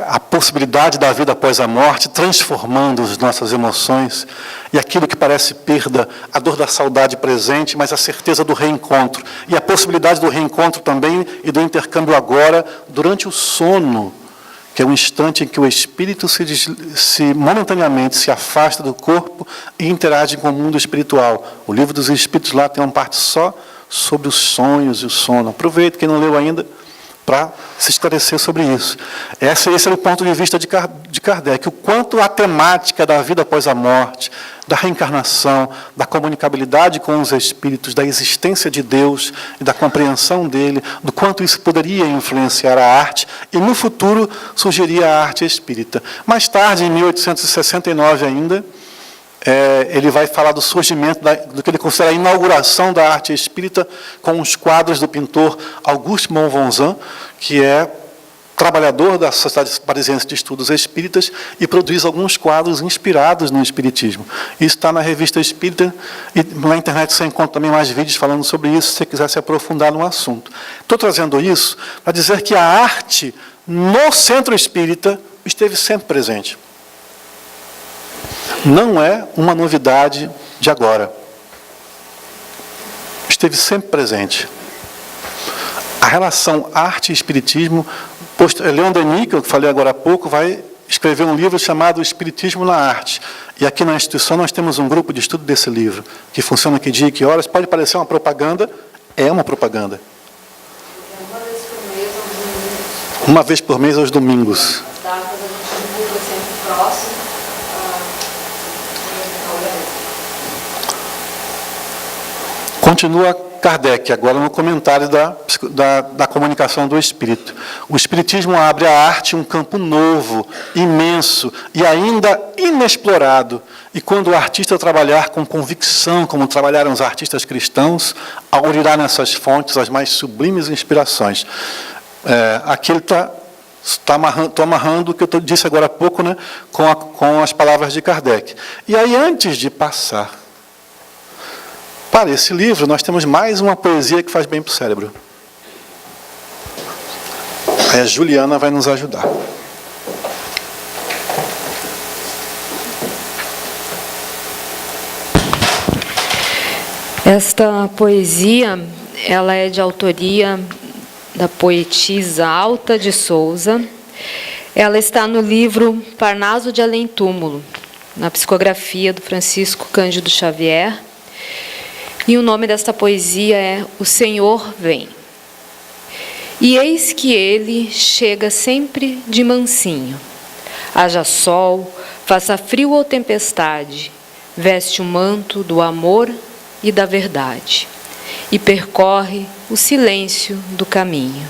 A possibilidade da vida após a morte, transformando as nossas emoções, e aquilo que parece perda, a dor da saudade presente, mas a certeza do reencontro. E a possibilidade do reencontro também e do intercâmbio agora, durante o sono, que é um instante em que o espírito momentaneamente se afasta do corpo e interage com o mundo espiritual. O Livro dos Espíritos lá tem uma parte só sobre os sonhos e o sono. Aproveite, quem não leu ainda, para se esclarecer sobre isso. Esse é o ponto de vista de Kardec. O quanto a temática da vida após a morte, da reencarnação, da comunicabilidade com os espíritos, da existência de Deus e da compreensão dele, do quanto isso poderia influenciar a arte, e no futuro surgiria a arte espírita. Mais tarde, em 1869 ainda, ele vai falar do surgimento, do que ele considera a inauguração da arte espírita, com os quadros do pintor Auguste Monvonzan, que é trabalhador da Sociedade Parisiense de Estudos Espíritas e produz alguns quadros inspirados no Espiritismo. Isso está na Revista Espírita e na internet você encontra também mais vídeos falando sobre isso, se você quiser se aprofundar no assunto. Estou trazendo isso para dizer que a arte no Centro Espírita esteve sempre presente. Não é uma novidade de agora. Esteve sempre presente. A relação arte e espiritismo, Leon Denis, que eu falei agora há pouco, vai escrever um livro chamado Espiritismo na Arte. E aqui na instituição nós temos um grupo de estudo desse livro, que funciona que dia e que horas. Pode parecer uma propaganda, é uma propaganda. Uma vez por mês aos domingos. Datas a gente divulga sempre próximo. Continua Kardec, agora no comentário da comunicação do Espírito. O Espiritismo abre à arte um campo novo, imenso e ainda inexplorado. E quando o artista trabalhar com convicção, como trabalharam os artistas cristãos, aurirá nessas fontes as mais sublimes inspirações. Aqui ele estou amarrando o que eu disse agora há pouco, né, com as palavras de Kardec. E aí, antes de passar para esse livro, nós temos mais uma poesia que faz bem para o cérebro. Aí a Juliana vai nos ajudar. Esta poesia, ela é de autoria da poetisa Alta de Souza. Ela está no livro Parnaso de Além Túmulo, na psicografia do Francisco Cândido Xavier. E o nome desta poesia é O Senhor Vem. E eis que ele chega sempre de mansinho. Haja sol, faça frio ou tempestade, veste o manto do amor e da verdade, e percorre o silêncio do caminho.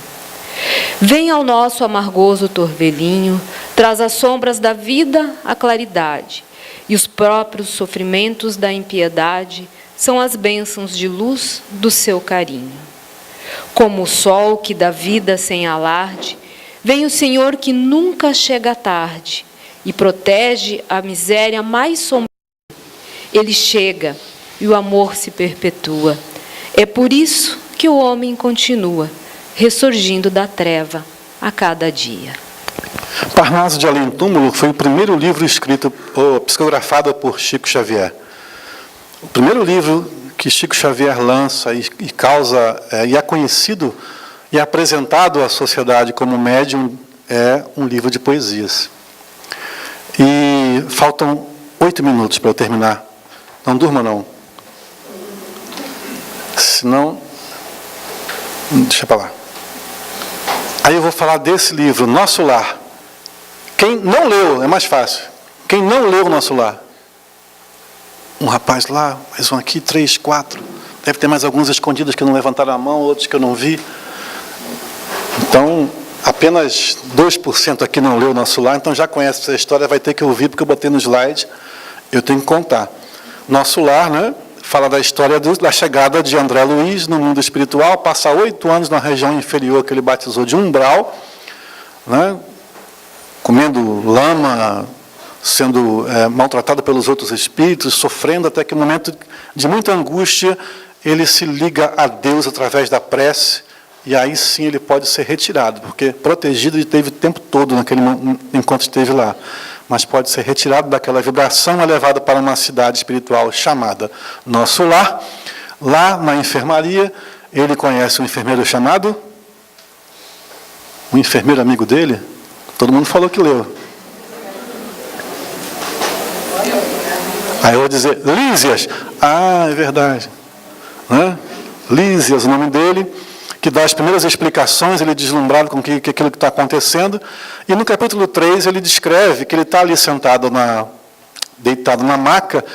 Vem ao nosso amargoso torvelinho, traz as sombras da vida à claridade, e os próprios sofrimentos da impiedade são as bênçãos de luz do seu carinho. Como o sol que dá vida sem alarde, vem o Senhor que nunca chega tarde e protege a miséria mais sombria. Ele chega e o amor se perpetua. É por isso que o homem continua, ressurgindo da treva a cada dia. Parnaso de Além Túmulo foi o primeiro livro escrito ou psicografado por Chico Xavier. O primeiro livro que Chico Xavier lança e é conhecido e apresentado à sociedade como médium é um livro de poesias. E faltam 8 minutos para eu terminar. Não durma, não. Senão, deixa para lá. Aí eu vou falar desse livro, Nosso Lar. Quem não leu, é mais fácil. Quem não leu Nosso Lar? Um rapaz lá, mais um aqui, 3, 4. Deve ter mais alguns escondidos que não levantaram a mão, outros que eu não vi. Então, apenas 2% aqui não leu Nosso Lar, então já conhece essa história, vai ter que ouvir, porque eu botei no slide, eu tenho que contar. Nosso Lar, né, fala da história da chegada de André Luiz no mundo espiritual, passa 8 anos na região inferior que ele batizou de umbral, né, comendo lama, sendo maltratado pelos outros espíritos, sofrendo, até que no momento de muita angústia, ele se liga a Deus através da prece, e aí sim ele pode ser retirado, porque protegido ele teve o tempo todo enquanto esteve lá, mas pode ser retirado daquela vibração elevada para uma cidade espiritual chamada Nosso Lar. Lá na enfermaria, ele conhece um enfermeiro chamado, um enfermeiro amigo dele, todo mundo falou que leu. Aí eu vou dizer, Lísias. Ah, é verdade. Né? Lísias, o nome dele, que dá as primeiras explicações, ele é deslumbrado com aquilo que está acontecendo. E no capítulo 3 ele descreve que ele está ali sentado, deitado na maca,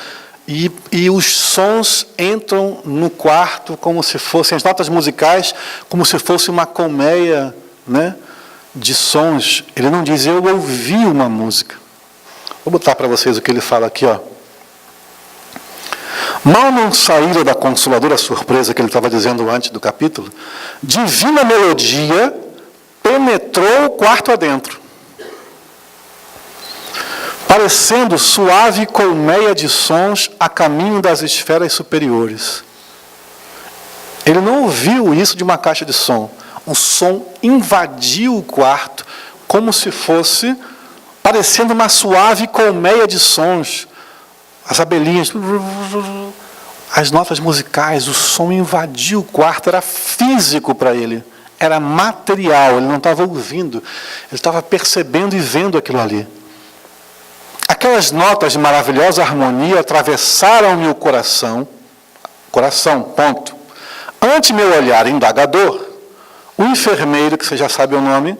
e os sons entram no quarto como se fossem, as notas musicais, como se fosse uma colmeia, né, de sons. Ele não diz, eu ouvi uma música. Vou botar para vocês o que ele fala aqui, ó. Mal não saíra da consoladora surpresa que ele estava dizendo antes do capítulo, divina melodia penetrou o quarto adentro, parecendo suave colmeia de sons a caminho das esferas superiores. Ele não ouviu isso de uma caixa de som. O som invadiu o quarto como se fosse parecendo uma suave colmeia de sons. As abelhinhas, as notas musicais, o som invadiu o quarto, era físico para ele, era material, ele não estava ouvindo, ele estava percebendo e vendo aquilo ali. Aquelas notas de maravilhosa harmonia atravessaram-me o coração, ponto. Ante meu olhar indagador, o enfermeiro, que você já sabe o nome,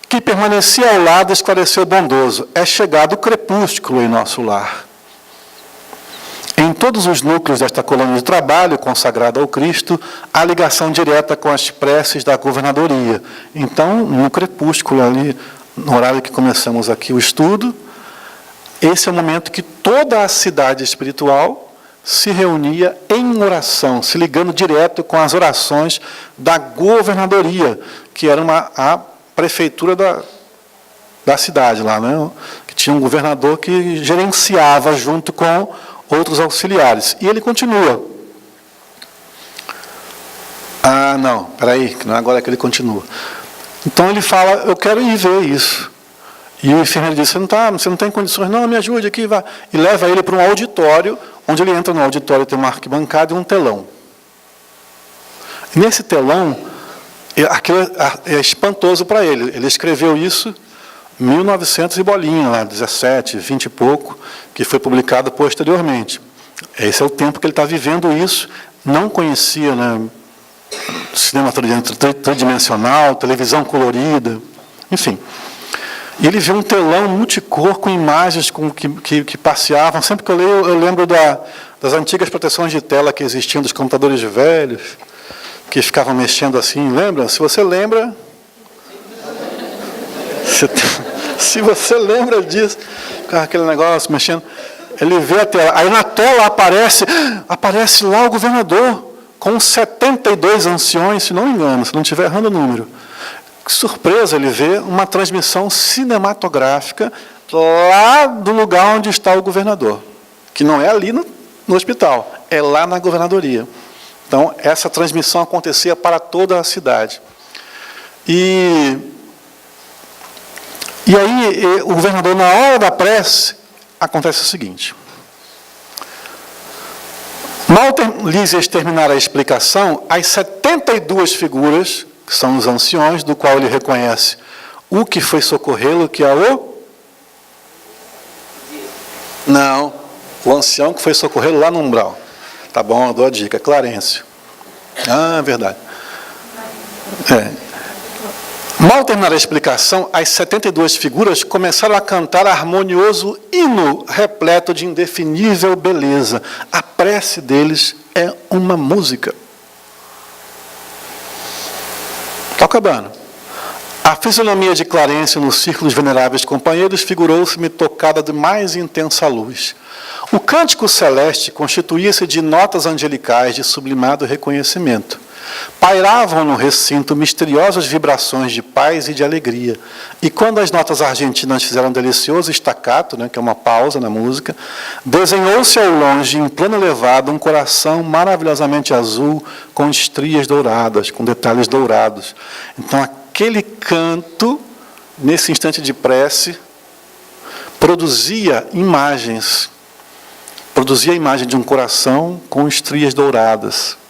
que permanecia ao lado, esclareceu bondoso: é chegado o crepúsculo em nosso lar. Em todos os núcleos desta colônia de trabalho, consagrada ao Cristo, há ligação direta com as preces da governadoria. Então, no crepúsculo ali, no horário que começamos aqui o estudo, esse é o momento que toda a cidade espiritual se reunia em oração, se ligando direto com as orações da governadoria, que era a prefeitura da cidade lá, né? Que tinha um governador que gerenciava junto com outros auxiliares. E ele continua. Ah, não, peraí, que não é agora que ele continua. Então ele fala: eu quero ir ver isso. E o enfermeiro diz: você não tem condições, não, me ajude aqui, vá. E leva ele para um auditório, onde ele entra no auditório, tem uma arquibancada e um telão. E nesse telão, aquilo é espantoso para ele. Ele escreveu isso em 1900 e bolinha, lá, 17, 20 e pouco, que foi publicado posteriormente. Esse é o tempo que ele está vivendo isso, não conhecia, né, cinema tridimensional, televisão colorida, enfim. E ele viu um telão multicor com imagens que passeavam. Sempre que eu leio, eu lembro das antigas proteções de tela que existiam dos computadores velhos, que ficavam mexendo assim, lembra? Se você lembra... Se você lembra disso, aquele negócio mexendo, ele vê a tela. Aí na tela aparece lá o governador, com 72 anciões, se não me engano, se não estiver errando o número. Que surpresa, ele vê uma transmissão cinematográfica lá do lugar onde está o governador, que não é ali no hospital, é lá na governadoria. Então, essa transmissão acontecia para toda a cidade. E aí, o governador, na hora da prece, acontece o seguinte. Mal Lísias terminar a explicação, as 72 figuras, que são os anciões, do qual ele reconhece o que foi socorrê-lo, que é o... Não, o ancião que foi socorrê-lo lá no umbral. Tá bom, eu dou a dica, Clarencio. Ah, verdade. Mal terminar a explicação, as 72 figuras começaram a cantar harmonioso hino repleto de indefinível beleza. A prece deles é uma música. Estou acabando. A fisionomia de Clarencio nos círculos veneráveis companheiros figurou-se-me tocada de mais intensa luz. O cântico celeste constituía-se de notas angelicais de sublimado reconhecimento. Pairavam no recinto misteriosas vibrações de paz e de alegria. E quando as notas argentinas fizeram um delicioso staccato, né, que é uma pausa na música, desenhou-se ao longe, em plano elevado, um coração maravilhosamente azul, com estrias douradas, com detalhes dourados. Então, aquele canto, nesse instante de prece, produzia imagens. Produzia a imagem de um coração com estrias douradas.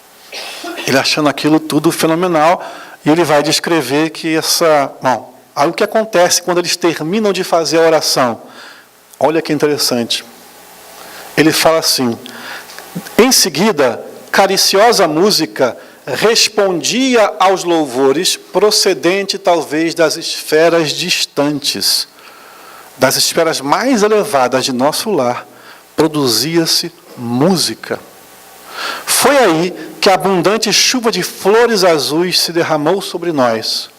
Ele achando aquilo tudo fenomenal, e ele vai descrever que aí o que acontece quando eles terminam de fazer a oração? Olha que interessante. Ele fala assim: em seguida, cariciosa música respondia aos louvores, procedente talvez das esferas distantes, das esferas mais elevadas de nosso lar, produzia-se música. Foi aí que a abundante chuva de flores azuis se derramou sobre nós.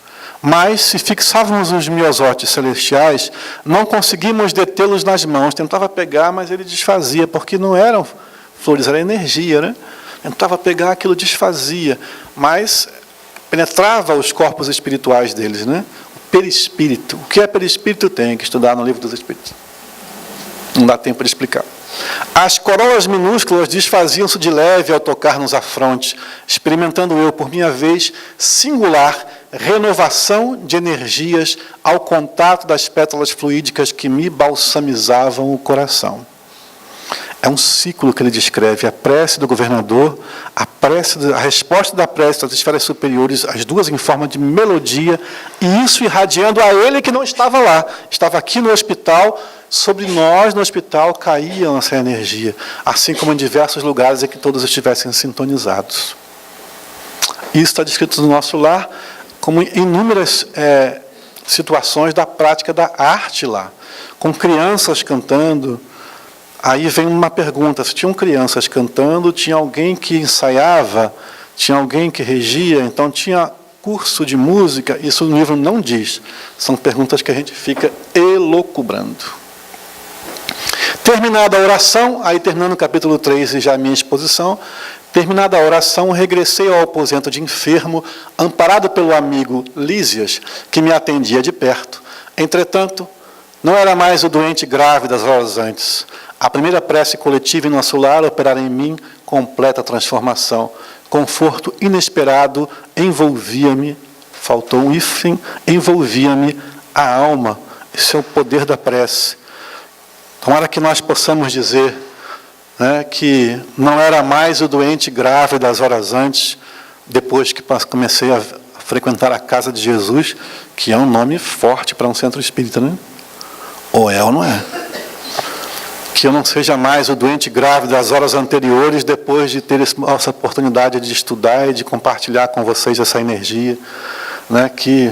Mas, se fixávamos os miosotes celestiais, não conseguimos detê-los nas mãos. Tentava pegar, mas ele desfazia, porque não eram flores, era energia, né? Tentava pegar, aquilo desfazia, mas penetrava os corpos espirituais deles, né? perispírito. O que é perispírito? Tem que estudar no Livro dos Espíritos. Não dá tempo de explicar. As coroas minúsculas desfaziam-se de leve ao tocar nos afrontes, experimentando eu, por minha vez, singular renovação de energias ao contato das pétalas fluídicas que me balsamizavam o coração. É um ciclo que ele descreve: a prece do governador, a resposta da prece das esferas superiores, as duas em forma de melodia, e isso irradiando a ele que não estava lá, estava aqui no hospital. Sobre nós, no hospital, caía essa energia, assim como em diversos lugares em que todos estivessem sintonizados. Isso está descrito no nosso lar, como inúmeras situações da prática da arte lá, com crianças cantando. Aí vem uma pergunta: se tinham crianças cantando, tinha alguém que ensaiava, tinha alguém que regia, então tinha curso de música? Isso no livro não diz. São perguntas que a gente fica elucubrando. Terminada a oração, aí terminando o capítulo 3 e já a minha exposição, terminada a oração, regressei ao aposento de enfermo, amparado pelo amigo Lísias, que me atendia de perto. Entretanto, não era mais o doente grave das horas antes. A primeira prece coletiva em nosso lar operara em mim completa transformação. Conforto inesperado envolvia-me, faltou um hífen, envolvia-me a alma. Esse é o poder da prece. Tomara que nós possamos dizer, né, que não era mais o doente grave das horas antes, depois que comecei a frequentar a Casa de Jesus, que é um nome forte para um centro espírita, né? Ou é ou não é? Que eu não seja mais o doente grave das horas anteriores, depois de ter essa oportunidade de estudar e de compartilhar com vocês essa energia, né, que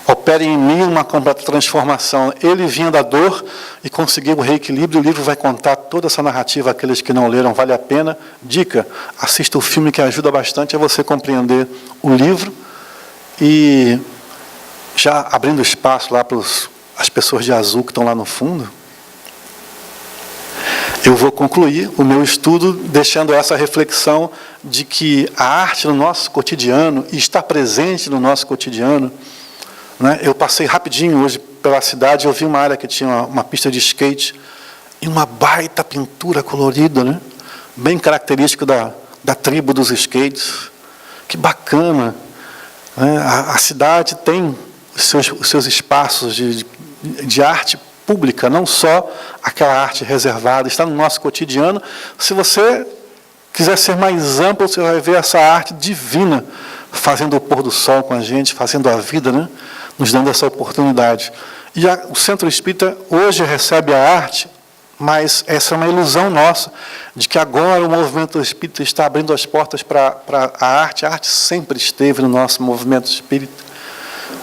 opere em mim uma completa transformação. Ele vinha da dor e conseguiu o reequilíbrio. O livro vai contar toda essa narrativa. Aqueles que não leram, vale a pena. Dica: assista o filme, que ajuda bastante a você compreender o livro. E já abrindo espaço lá para as pessoas de azul que estão lá no fundo, eu vou concluir o meu estudo deixando essa reflexão de que a arte no nosso cotidiano, e está presente no nosso cotidiano, né? Eu passei rapidinho hoje pela cidade, eu vi uma área que tinha uma pista de skate e uma baita pintura colorida, né? Bem característico da tribo dos skates. Que bacana, né? A cidade tem os seus espaços de arte pública, não só aquela arte reservada, está no nosso cotidiano. Se você quiser ser mais amplo, você vai ver essa arte divina fazendo o pôr do sol com a gente, fazendo a vida, né? Nos dando essa oportunidade. E o Centro Espírita hoje recebe a arte, mas essa é uma ilusão nossa, de que agora o movimento espírita está abrindo as portas para a arte. A arte sempre esteve no nosso movimento espírita.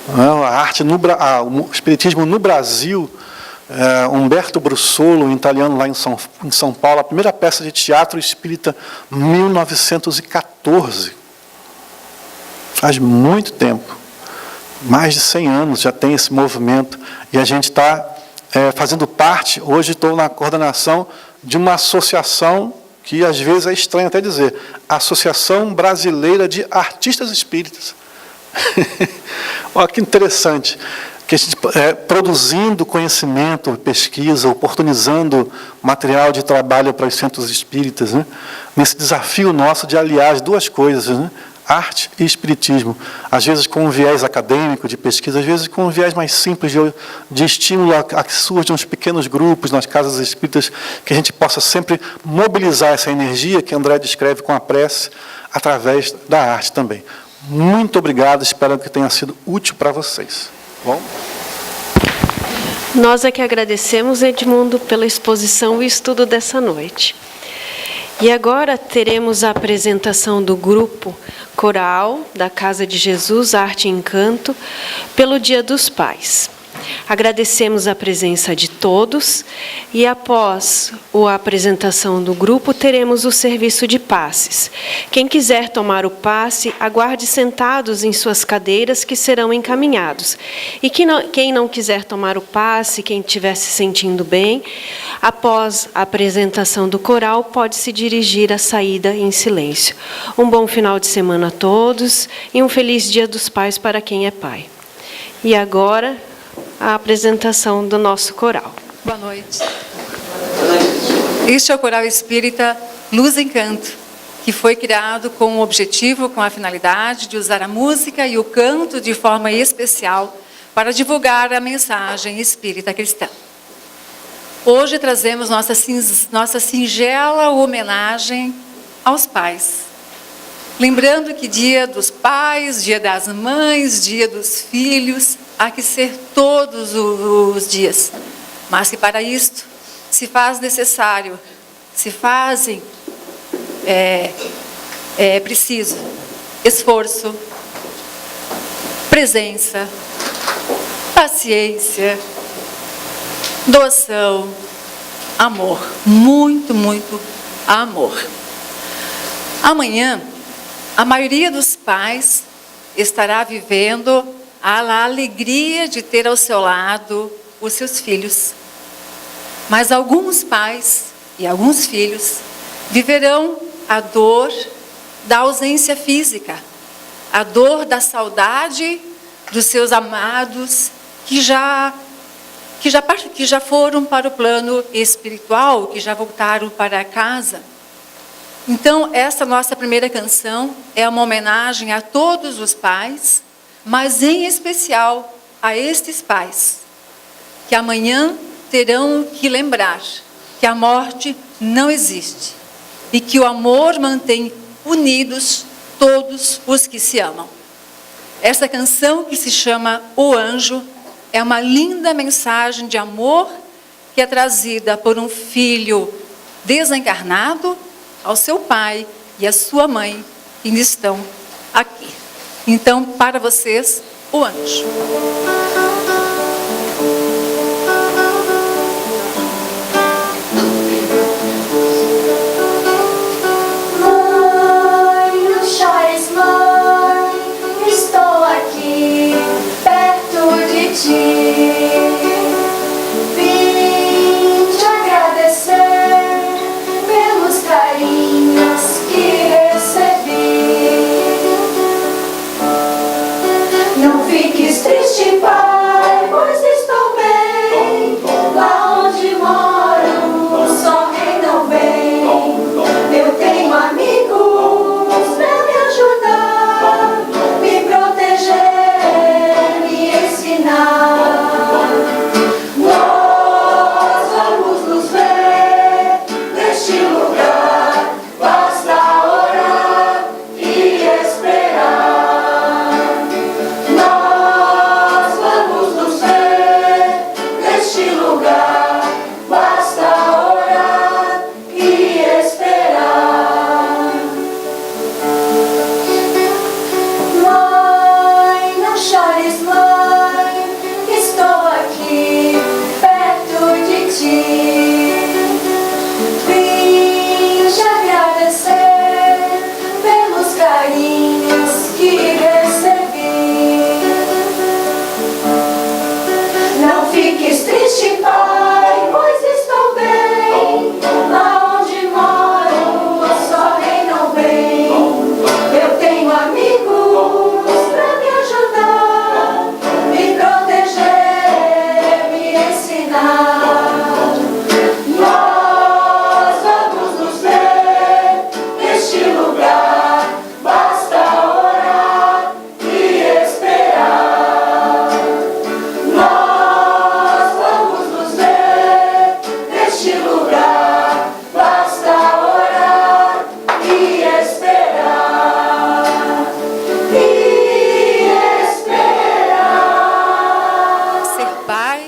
O espiritismo no Brasil, Humberto Brussolo, um italiano lá em São Paulo, a primeira peça de teatro espírita, 1914. Faz muito tempo. Mais de 100 anos já tem esse movimento, e a gente está fazendo parte. Hoje estou na coordenação de uma associação que às vezes é estranho até dizer, Associação Brasileira de Artistas Espíritas. Olha que interessante, que a gente produzindo conhecimento, pesquisa, oportunizando material de trabalho para os centros espíritas, né? Nesse desafio nosso de aliar as duas coisas, né? Arte e espiritismo, às vezes com um viés acadêmico de pesquisa, às vezes com um viés mais simples de estímulo a que surjam uns pequenos grupos nas casas espíritas, que a gente possa sempre mobilizar essa energia que André descreve com a prece, através da arte também. Muito obrigado, espero que tenha sido útil para vocês. Bom? Nós é que agradecemos, Edmundo, pela exposição e estudo dessa noite. E agora teremos a apresentação do grupo coral da Casa de Jesus, Arte e Encanto, pelo Dia dos Pais. Agradecemos a presença de todos e, após a apresentação do grupo, teremos o serviço de passes. Quem quiser tomar o passe, aguarde sentados em suas cadeiras, que serão encaminhados. E quem não quiser tomar o passe, quem estiver se sentindo bem, após a apresentação do coral, pode se dirigir à saída em silêncio. Um bom final de semana a todos e um feliz Dia dos Pais para quem é pai. E agora, a apresentação do nosso coral. Boa noite. Este é o Coral Espírita Luz em Canto, que foi criado com o objetivo, com a finalidade de usar a música e o canto de forma especial para divulgar a mensagem espírita cristã. Hoje trazemos nossa singela homenagem aos pais. Lembrando que Dia dos Pais, Dia das Mães, Dia dos Filhos, há que ser todos os dias. Mas que para isto se faz necessário, preciso esforço, presença, paciência, doação, amor, muito, muito amor. Amanhã, a maioria dos pais estará vivendo a alegria de ter ao seu lado os seus filhos. Mas alguns pais e alguns filhos viverão a dor da ausência física, a dor da saudade dos seus amados que já foram para o plano espiritual, que já voltaram para casa. Então, essa nossa primeira canção é uma homenagem a todos os pais, mas em especial a estes pais, que amanhã terão que lembrar que a morte não existe e que o amor mantém unidos todos os que se amam. Essa canção, que se chama O Anjo, é uma linda mensagem de amor que é trazida por um filho desencarnado ao seu pai e à sua mãe, que ainda estão aqui. Então, para vocês, O Anjo. Mãe, não chores, mãe, estou aqui, perto de ti. Vim te agradecer pelos carinhos que recebi. Não fiques triste, pai, pois estou bem. Lá onde moro, só reinam bem. Eu tenho amigos pra me ajudar, me proteger, me ensinar. Nós vamos nos ver neste lugar, basta orar e esperar. Nós vamos nos ver neste lugar, basta orar e esperar. Mãe, não chores, mãe, estou aqui, perto de ti. Vim te agradecer pelos carinhos que recebi. Não fiques triste, pai, pois estou bem. Lá onde moro, só reinam bem. Eu tenho amigos pra me ajudar, me proteger, me ensinar. Nós vamos nos ver neste lugar, basta orar e esperar. Nós vamos nos ver neste lugar, basta orar e esperar. E esperar. Ser pai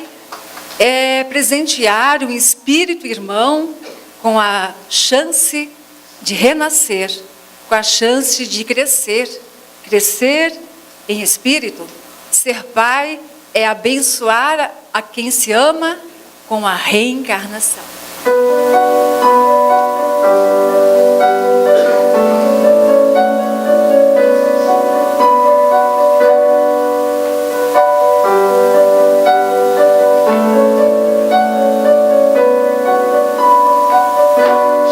é presentear o espírito irmão com a chance de renascer, com a chance de crescer em espírito. Ser pai é abençoar a quem se ama com a reencarnação.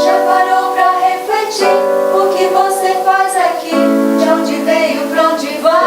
Já parou pra refletir o que você faz aqui? De onde veio, pra onde vai?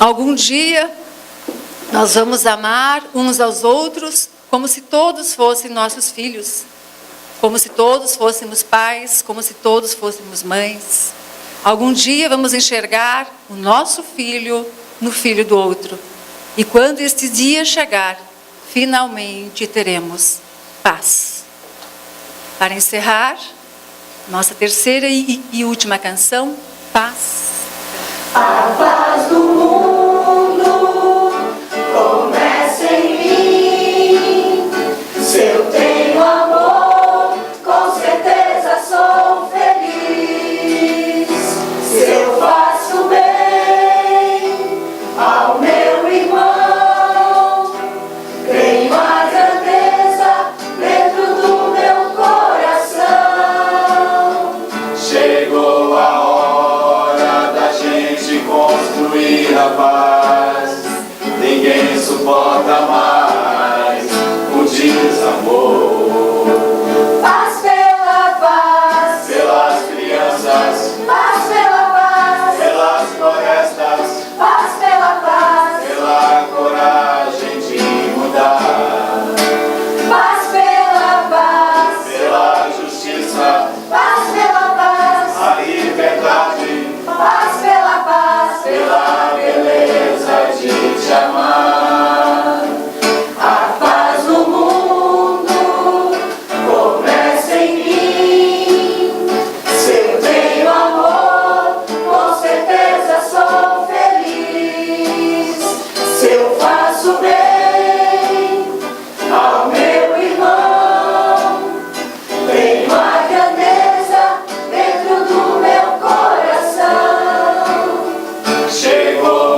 Algum dia nós vamos amar uns aos outros como se todos fossem nossos filhos, como se todos fôssemos pais, como se todos fôssemos mães. Algum dia vamos enxergar o nosso filho no filho do outro. E quando este dia chegar, finalmente teremos paz. Para encerrar, nossa terceira e última canção, Paz. A paz do mundo começa em mim. Se eu tenho amor, com certeza sou feliz. Se eu faço bem ao meu irmão, tenho a grandeza dentro do meu coração. Chegou a hora da gente construir a paz. Ninguém suporta mais o desamor. Paz pela paz, Pelas crianças, paz pela paz, pelas florestas, paz pela paz, pela coragem de mudar. paz pela paz, Pela justiça, paz pela paz, a liberdade, paz pela paz, pela beleza de te amar. a paz no mundo começa em mim. Se eu tenho amor, com certeza sou feliz. Se eu faço bem ao meu irmão, tenho a grandeza dentro do meu coração. Chegou